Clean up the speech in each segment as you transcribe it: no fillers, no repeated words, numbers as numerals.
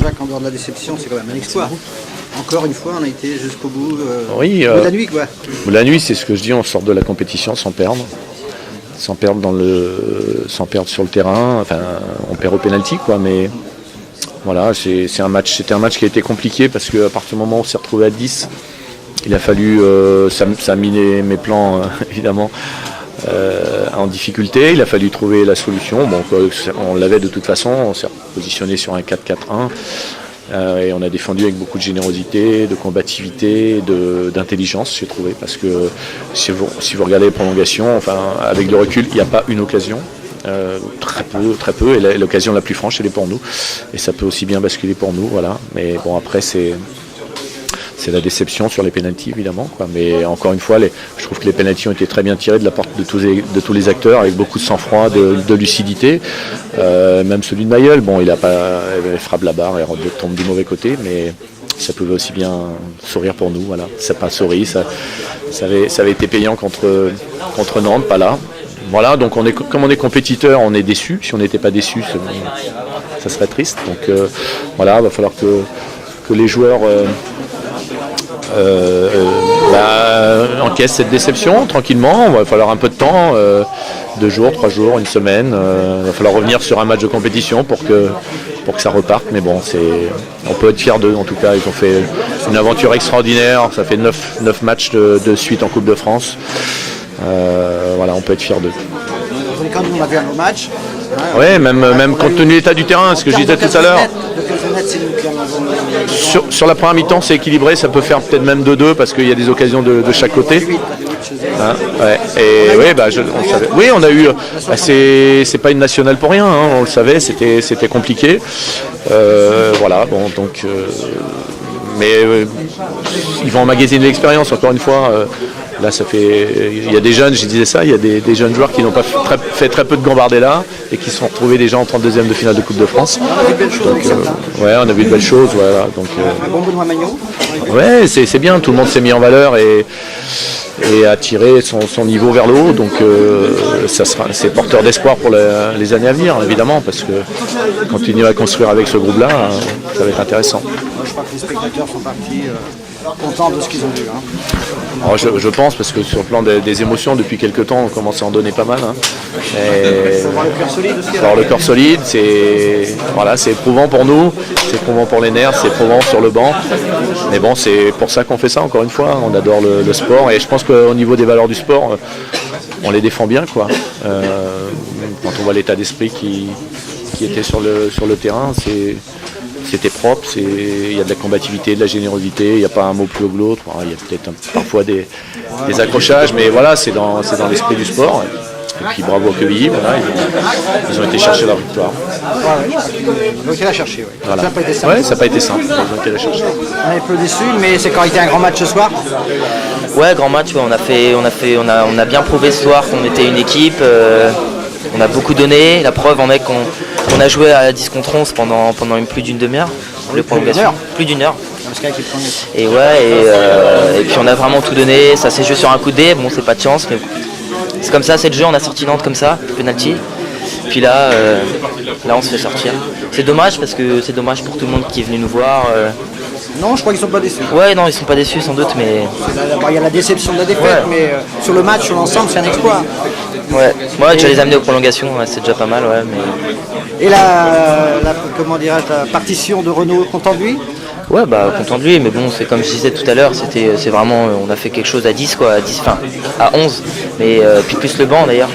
Jacques, en dehors de la déception, c'est quand même un exploit. Encore une fois, on a été jusqu'au bout. Oui, de la nuit, quoi. La nuit, c'est ce que je dis, on sort de la compétition sans perdre. Sans perdre sur le terrain. Enfin, on perd au pénalty, quoi, mais voilà, c'était un match qui a été compliqué parce qu'à partir du moment où on s'est retrouvé à 10, il a fallu, ça a mis mes plans évidemment en difficulté. Il a fallu trouver la solution. Bon, on l'avait de toute façon. On s'est positionné sur un 4-4-1 et on a défendu avec beaucoup de générosité, de combativité, d'intelligence, j'ai trouvé. Parce que si vous regardez les prolongations, enfin, avec le recul, il n'y a pas une occasion. Très peu, et l'occasion la plus franche, elle est pour nous. Et ça peut aussi bien basculer pour nous, voilà. Mais bon, après, c'est la déception sur les pénaltys, évidemment, quoi. Mais encore une fois, je trouve que les pénaltys ont été très bien tirés de la part de tous les acteurs, avec beaucoup de sang-froid, de lucidité. Même celui de Mayol, bon, il frappe la barre et tombe du mauvais côté, mais ça pouvait aussi bien sourire pour nous, voilà. Ça n'a pas souri, ça avait été payant contre Nantes, pas là. Voilà, donc comme on est compétiteur, on est déçu. Si on n'était pas déçu, ça serait triste. Donc voilà, il va falloir que les joueurs encaissent cette déception tranquillement. Il va falloir un peu de temps, 2 jours, 3 jours, une semaine. Il va falloir revenir sur un match de compétition pour que ça reparte. Mais bon, on peut être fiers d'eux. En tout cas, ils ont fait une aventure extraordinaire. Ça fait 9 matchs de suite en Coupe de France. Voilà, on peut être fiers d'eux. Quand on a vu un beau match. Oui, même compte tenu de l'état du terrain, ce que je disais tout à l'heure. Sur la première mi-temps, c'est équilibré, ça peut faire peut-être même 2-2 parce qu'il y a des occasions de chaque côté. Hein, ouais. Et oui, on savait. Oui, on a eu. C'est pas une nationale pour rien, hein, on le savait, c'était compliqué. Voilà, bon, donc. Mais ils vont emmagasiner de l'expérience, encore une fois. Là, il y a des jeunes, je disais ça, il y a des jeunes joueurs qui n'ont pas fait très peu de Gambardella et qui se sont retrouvés déjà en 32e de finale de Coupe de France. On a vu de belles choses. Donc, ouais, on a vu de belles choses. Voilà, donc, un bon Benoît Magnon. Ouais, c'est bien, tout le monde s'est mis en valeur et a tiré son niveau vers le haut. Donc c'est porteur d'espoir pour les années à venir, évidemment, parce que continuer à construire avec ce groupe-là, ça va être intéressant. Je crois que les spectateurs sont partis contents de ce qu'ils ont vu. Hein. Alors, je pense, parce que sur le plan des émotions, depuis quelques temps, on commence à en donner pas mal. Hein. Il faut avoir le cœur solide aussi. Avoir le cœur solide, c'est éprouvant pour nous, c'est éprouvant pour les nerfs, c'est éprouvant sur le banc. Mais bon, c'est pour ça qu'on fait ça, encore une fois. On adore le sport et je pense qu'au niveau des valeurs du sport, on les défend bien, quoi. Quand on voit l'état d'esprit qui était sur le terrain, c'était propre, il y a de la combativité, de la générosité, il n'y a pas un mot plus haut que l'autre, il y a peut-être parfois des accrochages, mais voilà, c'est dans l'esprit du sport. Et puis bravo à Quevilly, voilà, ils ont été chercher leur victoire. Ils ont été la chercher, oui. Voilà. Ça n'a pas été simple. Ouais, ça n'a pas été simple, ils ont été la chercher. On est un peu déçus, mais c'est quand il était un grand match ce soir. Ouais, grand match, ouais, on a bien prouvé ce soir qu'on était une équipe. On a beaucoup donné, la preuve en est qu'on a joué à 10 contre 11 pendant plus d'une demi-heure. Plus d'une heure. Et ouais, et puis on a vraiment tout donné, ça s'est joué sur un coup de dé, bon c'est pas de chance, mais c'est comme ça, c'est le jeu, on a sorti Nantes comme ça, penalty. Puis là on se fait sortir. C'est dommage parce que c'est dommage pour tout le monde qui est venu nous voir. Non, je crois qu'ils sont pas déçus. Ouais, non, ils sont pas déçus sans doute, mais. Il y a la déception de la défaite, ouais. Mais sur le match, sur l'ensemble, c'est un exploit. Ouais, moi déjà les amener aux prolongations, ouais, c'est déjà pas mal, ouais. Mais... Et la partition de Renaud, content de lui? Ouais, content de lui, mais bon, c'est comme je disais tout à l'heure, c'est vraiment, on a fait quelque chose à 10, quoi, à 11, mais puis plus le banc d'ailleurs.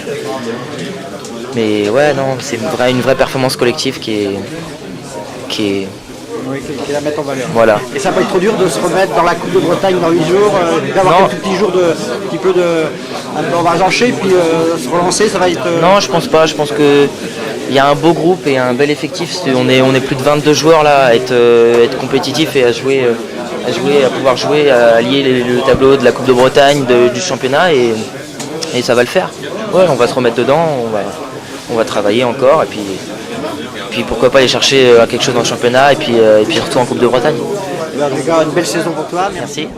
Mais ouais, non, c'est une vraie performance collective qui est oui, qui la mettent en valeur. Voilà. Et ça va pas être trop dur de se remettre dans la Coupe de Bretagne dans 8 jours, d'avoir quelques petits jours on va enchaîner puis se relancer, ça va être. Non, je pense pas. Je pense que il y a un beau groupe et un bel effectif. On est plus de 22 joueurs là, à être compétitifs et à pouvoir jouer, à lier le tableau de la Coupe de Bretagne, du championnat et ça va le faire. Ouais, on va se remettre dedans, on va travailler encore et puis pourquoi pas aller chercher quelque chose dans le championnat et puis retour en Coupe de Bretagne. Alors, les gars, une belle saison pour toi. Merci.